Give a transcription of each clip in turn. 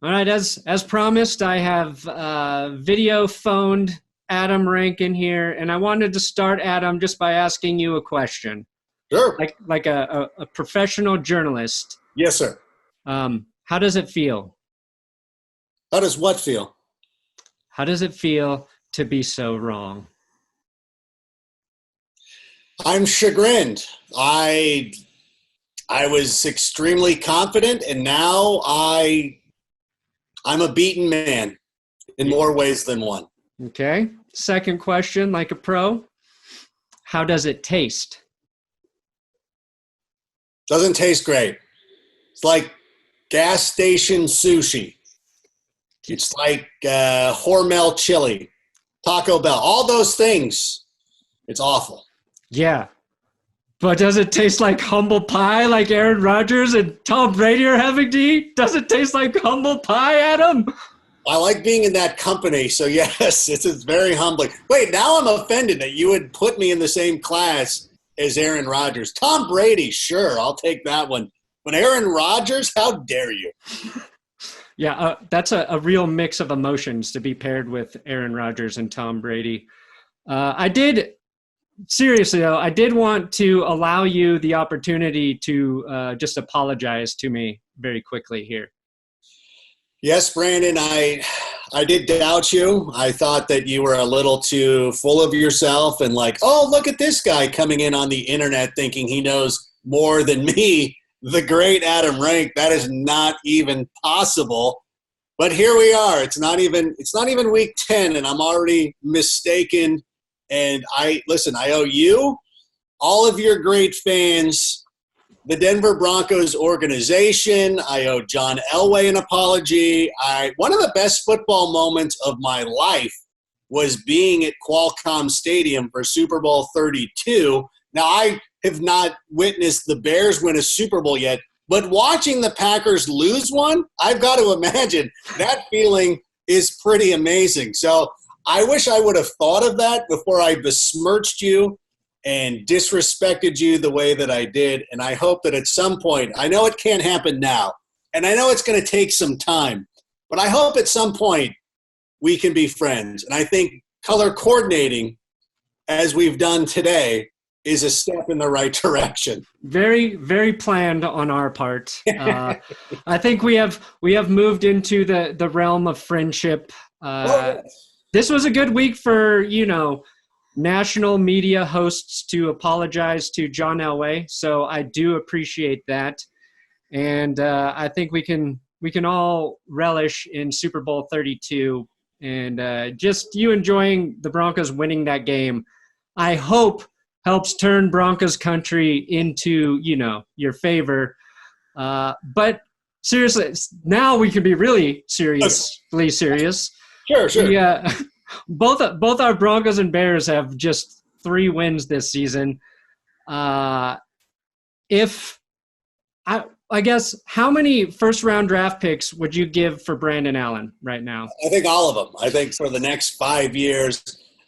All right, as promised, I have video phoned Adam Rankin here, and I wanted to start, Adam, just by asking you a question. Sure. Like a professional journalist. Yes, sir. How does it feel? How does what feel? How does it feel to be so wrong? I'm chagrined. I was extremely confident, and now I'm a beaten man in more ways than one. Okay. Second question, like a pro. How does it taste? Doesn't taste great. It's like gas station sushi. It's like Hormel chili, Taco Bell, all those things. It's awful. Yeah. But does it taste like humble pie like Aaron Rodgers and Tom Brady are having to eat? Does it taste like humble pie, Adam? I like being in that company, so yes, it's very humbling. Wait, now I'm offended that you would put me in the same class as Aaron Rodgers. Tom Brady, sure, I'll take that one. But Aaron Rodgers, how dare you? Yeah, that's a real mix of emotions to be paired with Aaron Rodgers and Tom Brady. Seriously, though, I did want to allow you the opportunity to just apologize to me very quickly here. Yes, Brandon, I did doubt you. I thought that you were a little too full of yourself and like, oh, look at this guy coming in on the internet thinking he knows more than me, the great Adam Rank. That is not even possible. But here we are. It's not even week 10, and I'm already mistaken. And I owe you, all of your great fans, the Denver Broncos organization. I owe John Elway an apology. One of the best football moments of my life was being at Qualcomm Stadium for Super Bowl 32. Now, I have not witnessed the Bears win a Super Bowl yet, but watching the Packers lose one, I've got to imagine that feeling is pretty amazing. So I wish I would have thought of that before I besmirched you and disrespected you the way that I did. And I hope that at some point, I know it can't happen now, and I know it's going to take some time, but I hope at some point we can be friends. And I think color coordinating, as we've done today, is a step in the right direction. Very, very planned on our part. I think we have moved into the realm of friendship. This was a good week for, national media hosts to apologize to John Elway. So I do appreciate that. And I think we can all relish in Super Bowl 32 and just you enjoying the Broncos winning that game. I hope helps turn Broncos country into, your favor. But seriously, now we can be really seriously serious. Sure. Both our Broncos and Bears have just 3 wins this season. I guess, how many first-round draft picks would you give for Brandon Allen right now? I think all of them. I think for the next 5 years.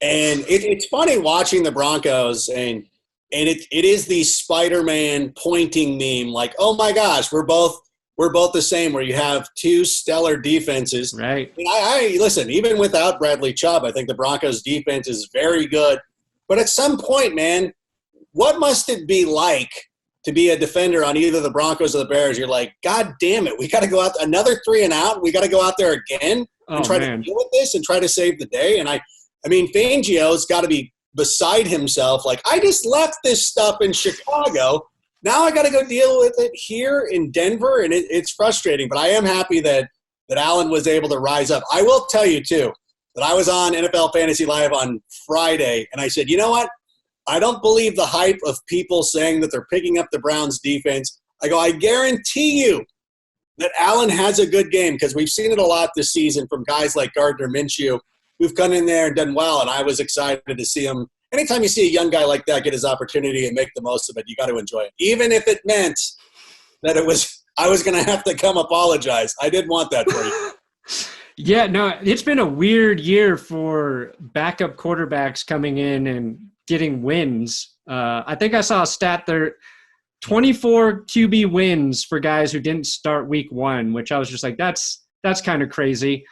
And it's funny watching the Broncos, and it is the Spider-Man pointing meme, like, oh my gosh, we're both the same, where you have 2 stellar defenses. Right. And I listen, even without Bradley Chubb, I think the Broncos defense is very good. But at some point, man, what must it be like to be a defender on either the Broncos or the Bears? You're like, God damn it, we got to go out another 3 and out. We got to go out there again and try to deal with this and try to save the day. And I mean, Fangio's got to be beside himself. Like, I just left this stuff in Chicago. Now I got to go deal with it here in Denver, and it's frustrating. But I am happy that Allen was able to rise up. I will tell you, too, that I was on NFL Fantasy Live on Friday, and I said, you know what? I don't believe the hype of people saying that they're picking up the Browns' defense. I go, I guarantee you that Allen has a good game, because we've seen it a lot this season from guys like Gardner Minshew who've come in there and done well, and I was excited to see him. Anytime you see a young guy like that get his opportunity and make the most of it, you got to enjoy it. Even if it meant that I was going to have to come apologize. I did want that for you. Yeah, no, it's been a weird year for backup quarterbacks coming in and getting wins. I think I saw a stat there, 24 QB wins for guys who didn't start week 1, which I was just like, that's that's kind of crazy.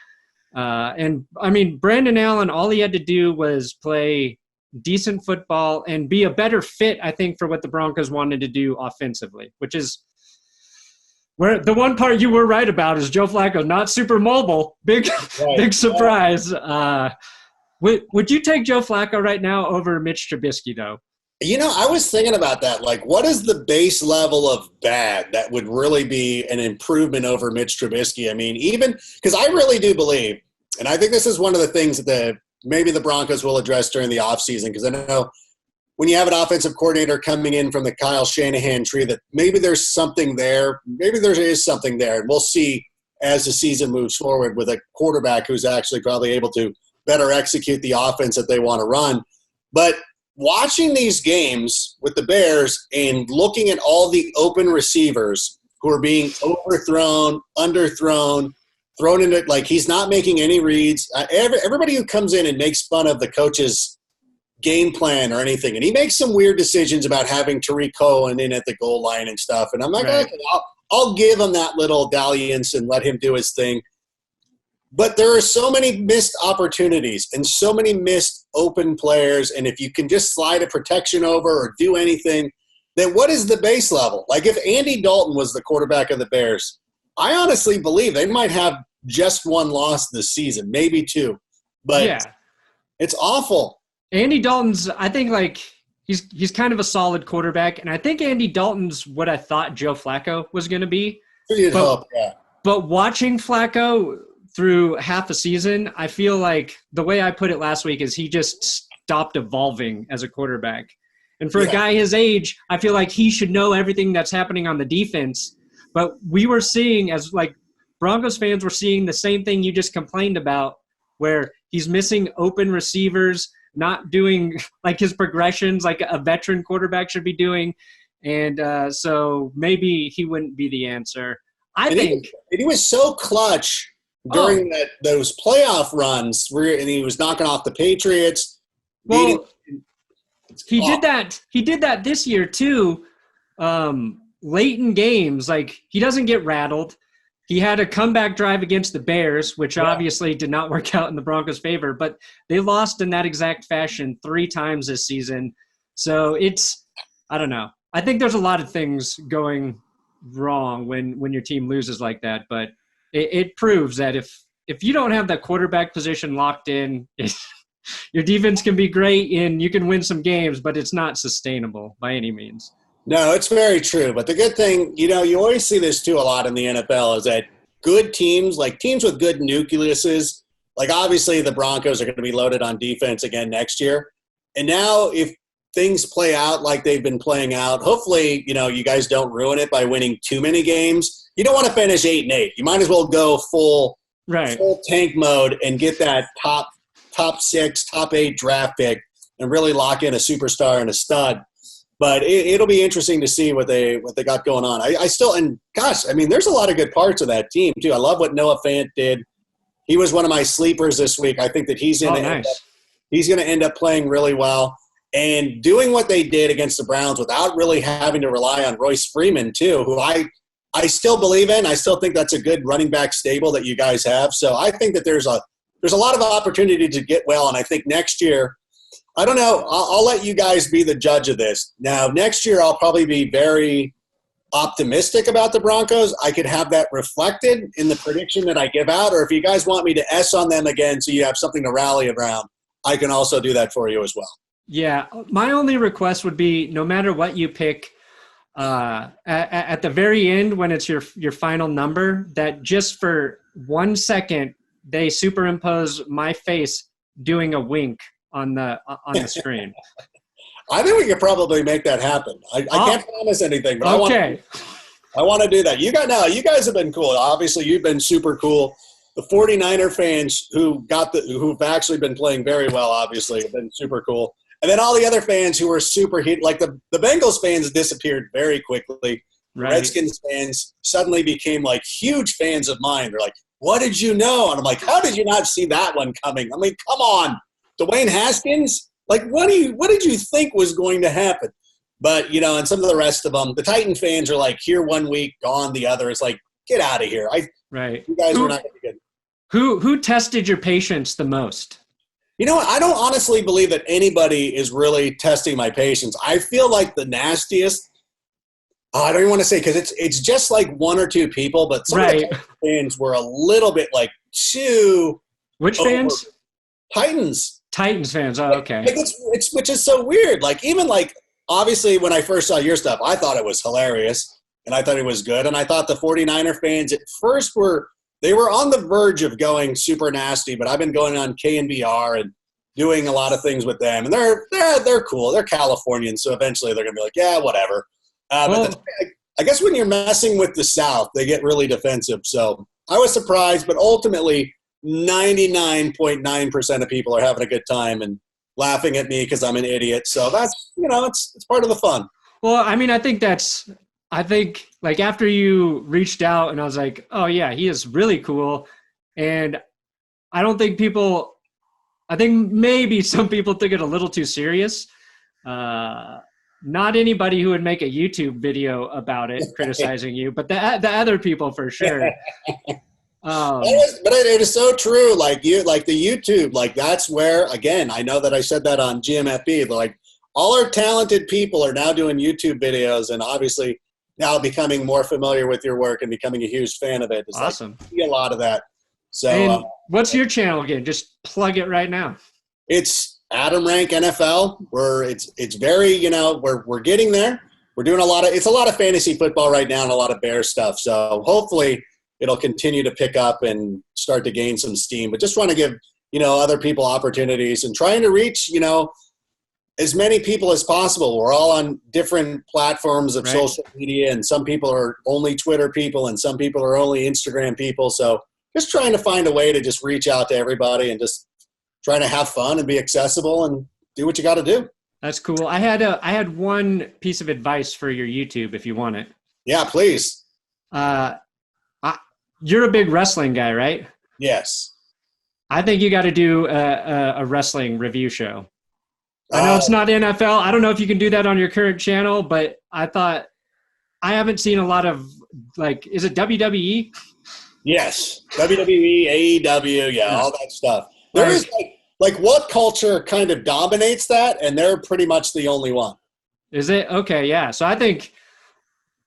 And I mean, Brandon Allen, all he had to do was play decent football and be a better fit, I think, for what the Broncos wanted to do offensively, which is where the one part you were right about is Joe Flacco, not super mobile. Big surprise. Would you take Joe Flacco right now over Mitch Trubisky, though? I was thinking about that. Like, what is the base level of bad that would really be an improvement over Mitch Trubisky? I mean, even because I really do believe, and I think this is one of the things that maybe the Broncos will address during the offseason, because I know when you have an offensive coordinator coming in from the Kyle Shanahan tree that maybe there's something there. Maybe there is something there. And we'll see as the season moves forward with a quarterback who's actually probably able to better execute the offense that they want to run. But watching these games with the Bears and looking at all the open receivers who are being overthrown, underthrown, thrown into, like, he's not making any reads. Everybody who comes in and makes fun of the coach's game plan or anything, and he makes some weird decisions about having Tariq Cohen in at the goal line and stuff. And I'm like, okay, I'll give him that little dalliance and let him do his thing. But there are so many missed opportunities and so many missed open players, and if you can just slide a protection over or do anything, then what is the base level? Like, if Andy Dalton was the quarterback of the Bears, I honestly believe they might have just one loss this season, maybe two. But it's awful. Andy Dalton's, I think, like, he's kind of a solid quarterback, and I think Andy Dalton's what I thought Joe Flacco was going to be. But watching Flacco through half a season, I feel like the way I put it last week is he just stopped evolving as a quarterback. And for a guy his age, I feel like he should know everything that's happening on the defense. But we were seeing, as like Broncos fans were seeing the same thing you just complained about, where he's missing open receivers, not doing like his progressions like a veteran quarterback should be doing. And so maybe he wouldn't be the answer. I think he was so clutch during those playoff runs and he was knocking off the Patriots. Well, he did that. He did that this year too. Late in games, like, he doesn't get rattled. He had a comeback drive against the Bears, which obviously did not work out in the Broncos' favor, but they lost in that exact fashion 3 times this season. So I don't know. I think there's a lot of things going wrong when your team loses like that, but it proves that if you don't have that quarterback position locked in, your defense can be great and you can win some games, but it's not sustainable by any means. No, it's very true. But the good thing, you always see this too a lot in the NFL, is that good teams, like teams with good nucleuses, like obviously the Broncos are going to be loaded on defense again next year. And now if things play out like they've been playing out, hopefully, you guys don't ruin it by winning too many games. You don't want to finish 8-8. You might as well go full tank mode and get that top 6, top 8 draft pick and really lock in a superstar and a stud. But it'll be interesting to see what they got going on. I still, and gosh, I mean, there's a lot of good parts of that team too. I love what Noah Fant did. He was one of my sleepers this week. I think that he's going to end up playing really well and doing what they did against the Browns without really having to rely on Royce Freeman too, who I still believe in. I still think that's a good running back stable that you guys have. So I think that there's a lot of opportunity to get well, and I think next year, I don't know. I'll let you guys be the judge of this. Now, next year I'll probably be very optimistic about the Broncos. I could have that reflected in the prediction that I give out, or if you guys want me to S on them again so you have something to rally around, I can also do that for you as well. Yeah, my only request would be no matter what you pick, at the very end when it's your final number, that just for 1 second they superimpose my face doing a wink on the screen. I think we could probably make that happen. I can't promise anything, but I want to do that. You guys have been cool. Obviously, you've been super cool. The 49er fans who've actually been playing very well, obviously, have been super cool. And then all the other fans who were super heated, like the Bengals fans disappeared very quickly. Right. Redskins fans suddenly became like huge fans of mine. They're like, what did you know? And I'm like, how did you not see that one coming? I mean, come on. Dwayne Haskins? Like, what did you think was going to happen? But, and some of the rest of them, the Titan fans are like, here 1 week, gone the other. It's like, get out of here. You guys were not going to Who tested your patience the most? You know what? I don't honestly believe that anybody is really testing my patience. I feel like the nastiest. Oh, I don't even want to say because it's just like one or two people, but some of the fans were a little bit like too. Which fans? Titans. Titans fans. Oh, okay. Like it's which is so weird. Like even like obviously when I first saw your stuff, I thought it was hilarious and I thought it was good, and I thought the 49er fans at first were on the verge of going super nasty, but I've been going on KNBR and doing a lot of things with them, and they're cool. They're Californians, so eventually they're gonna be like, yeah, whatever. But I guess when you're messing with the South, they get really defensive. So I was surprised, but ultimately 99.9% of people are having a good time and laughing at me because I'm an idiot. So that's, it's part of the fun. Well, I mean, I think like after you reached out and I was like, oh yeah, he is really cool. And I think maybe some people took it a little too serious. Not anybody who would make a YouTube video about it criticizing you, but the other people for sure. But it is so true. Like the YouTube, like that's where, again, I know that I said that on GMFB, like all our talented people are now doing YouTube videos and obviously now becoming more familiar with your work and becoming a huge fan of it. It's awesome. Like, see a lot of that. So and what's your channel again? Just plug it right now. It's Adam Rank NFL. It's very, we're getting there. We're doing it's a lot of fantasy football right now and a lot of Bears stuff. So hopefully it'll continue to pick up and start to gain some steam, but just want to give, other people opportunities and trying to reach, as many people as possible. We're all on different platforms of social media, and some people are only Twitter people and some people are only Instagram people. So just trying to find a way to just reach out to everybody and just trying to have fun and be accessible and do what you got to do. That's cool. I had one piece of advice for your YouTube if you want it. Yeah, please. You're a big wrestling guy, right? Yes. I think you got to do a wrestling review show. I know it's not NFL. I don't know if you can do that on your current channel, but I thought I haven't seen a lot of is it WWE? Yes. WWE, AEW, all that stuff. There is like what culture kind of dominates that, and they're pretty much the only one. Is it? Okay, yeah. So I think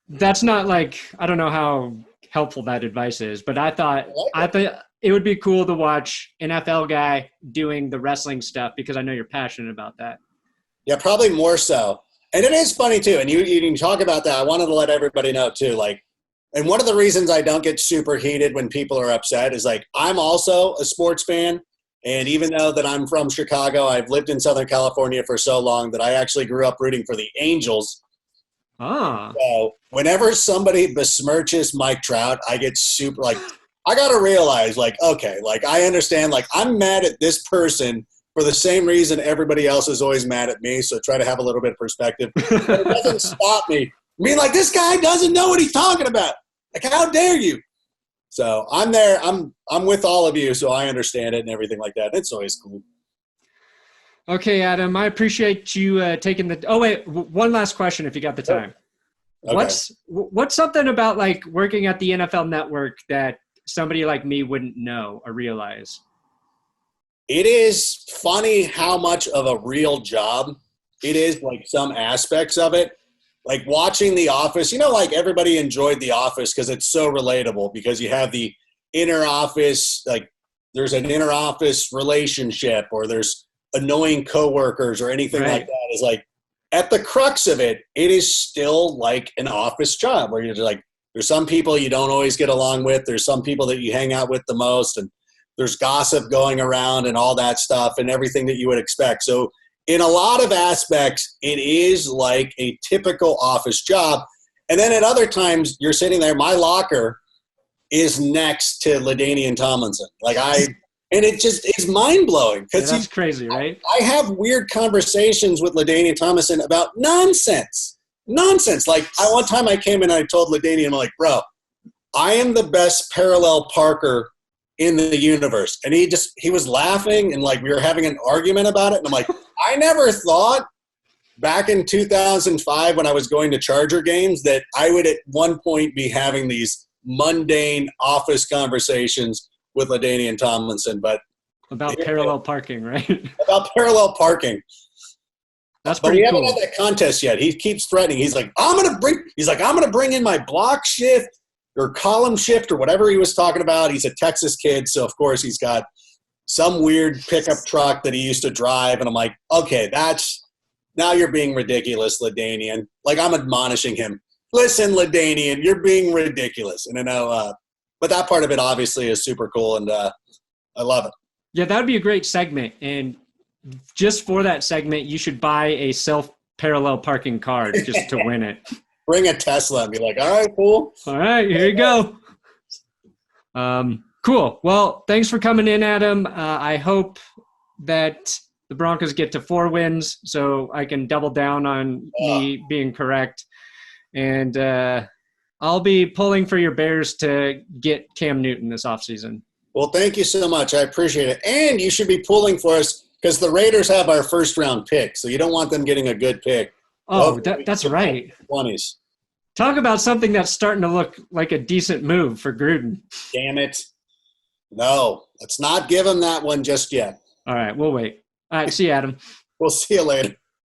that's not I don't know how helpful that advice is, but I thought it would be cool to watch an NFL guy doing the wrestling stuff because I know you're passionate about that. Yeah, probably more so. And it is funny too. And you can talk about that. I wanted to let everybody know too. And one of the reasons I don't get super heated when people are upset is I'm also a sports fan. And even though that I'm from Chicago, I've lived in Southern California for so long that I actually grew up rooting for the Angels. So whenever somebody besmirches Mike Trout, I get super I got to realize okay, I understand, I'm mad at this person for the same reason everybody else is always mad at me. So try to have a little bit of perspective. But it doesn't stop me. I mean, this guy doesn't know what he's talking about. How dare you? So I'm there. I'm with all of you. So I understand it and everything like that. It's always cool. Okay, Adam, I appreciate you taking the – oh, wait, one last question if you got the time. Okay. What's something about, working at the NFL Network that somebody like me wouldn't know or realize? It is funny how much of a real job it is, some aspects of it. Watching The Office, everybody enjoyed The Office because it's so relatable because you have the inner office, there's an inner office relationship or there's annoying coworkers or anything like that is at the crux of it, it is still an office job where you're there's some people you don't always get along with. There's some people that you hang out with the most, and there's gossip going around and all that stuff and everything that you would expect. So in a lot of aspects, it is like a typical office job. And then at other times, you're sitting there. My locker is next to LaDainian Tomlinson. And it just is mind-blowing. Yeah, that's crazy, right? I have weird conversations with LaDainian Tomlinson about nonsense. Nonsense. One time I came in and I told LaDainian, I'm bro, I am the best parallel parker in the universe. And he was laughing and we were having an argument about it. And I'm I never thought back in 2005 when I was going to Charger games that I would at one point be having these mundane office conversations with LaDainian Tomlinson, but about parallel parking, right? About parallel parking. That's pretty cool. But we haven't had that contest yet. He keeps threatening. He's like, I'm gonna bring in my block shift or column shift or whatever he was talking about. He's a Texas kid, so of course he's got some weird pickup truck that he used to drive, and I'm like, okay, now you're being ridiculous, LaDainian. Like, I'm admonishing him. Listen, LaDainian, you're being ridiculous. And I know, but that part of it obviously is super cool, and I love it. Yeah, that would be a great segment. And just for that segment, you should buy a self-parallel parking card just to win it. Bring a Tesla and be like, all right, fool. All right, here you go. Cool. Well, thanks for coming in, Adam. I hope that the Broncos get to 4 wins so I can double down on me being correct. And I'll be pulling for your Bears to get Cam Newton this offseason. Well, thank you so much. I appreciate it. And you should be pulling for us because the Raiders have our first-round pick, so you don't want them getting a good pick. Oh, that's right. 20s. Talk about something that's starting to look like a decent move for Gruden. Damn it. No, let's not give him that one just yet. All right, we'll wait. All right, see you, Adam. We'll see you later.